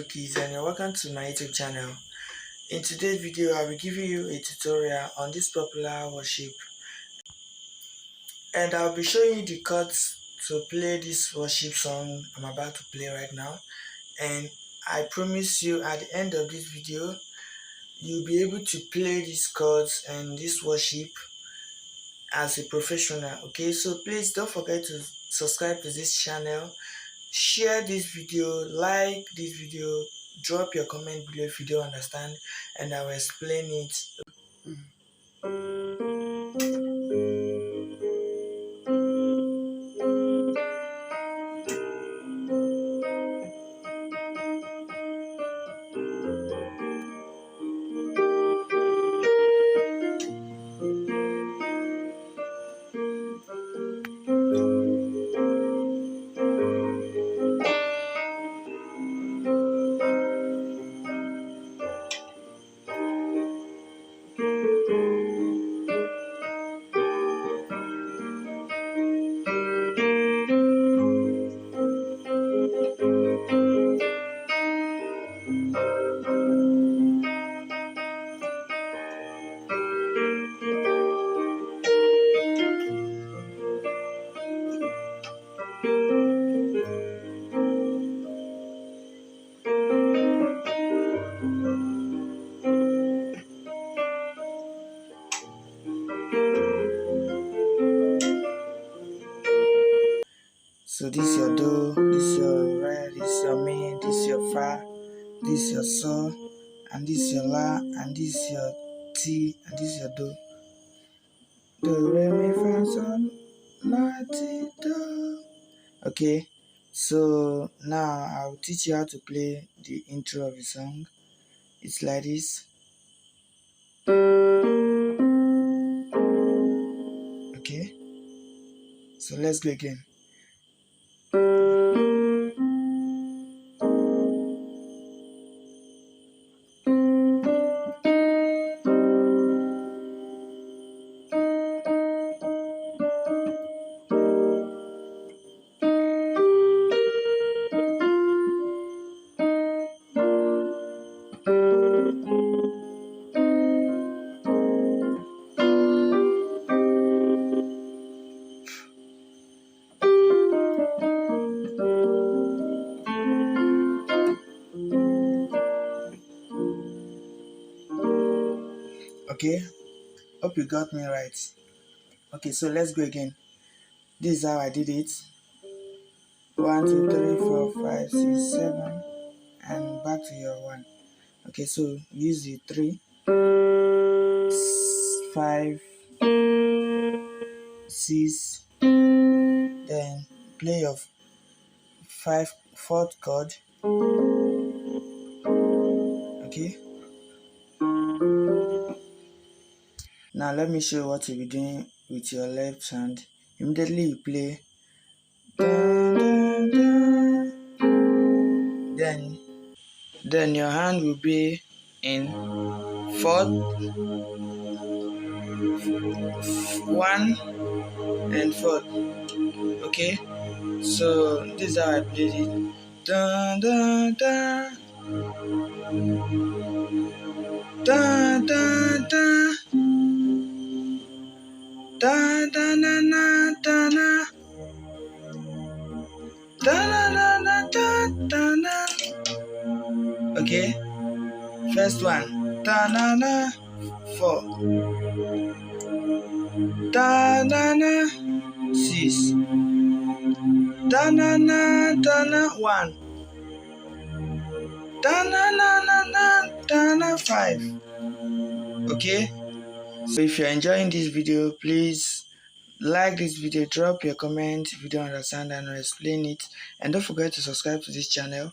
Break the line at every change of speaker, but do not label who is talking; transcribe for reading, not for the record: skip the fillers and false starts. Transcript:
Kids, and you're welcome to my YouTube channel. In today's video, I will give you a tutorial on this popular worship, and I'll be showing you the chords to play this worship song I'm about to play right now. And I promise you, at the end of this video, you'll be able to play these chords and this worship as a professional. Okay, so please don't forget to subscribe to this channel, share this video, like this video, drop your comment below if you don't understand, and I will explain it. So this is your do, this is your re, this is your mi, this is your fa, this is your sol, and this is your la, and this is your ti, and this is your do. Do, re, mi, fa, sol, la, ti, do. Okay, so now I'll teach you how to play the intro of the song. It's like this. Okay, so let's go again. Okay, hope you got me right. Okay, so let's go again. This is how I did it. 1 2 3 4 5 6 7, and back to your 1. Okay, so use the 3 5 6, then play your 4th chord. Okay, now let me show you what you'll be doing with your left hand. Immediately you play dun, dun, dun. Then your hand will be in 4th, 1 and 4th. Okay, so this is how I played it. Dun, dun, dun. Dun, dun, dun. Dun, dun, dun, dun, dun, dun. Dun, dun, dun, dun, dun, dun. Okay, first one. Dun, dun, dun. 4. Dun, dun, dun. 6. Dun, dun, dun, dun, 1. Dun, dun, dun, dun, dun, 5. Okay, so if you're enjoying this video, please like this video, drop your comment if you don't understand and I'll explain it, and don't forget to subscribe to this channel.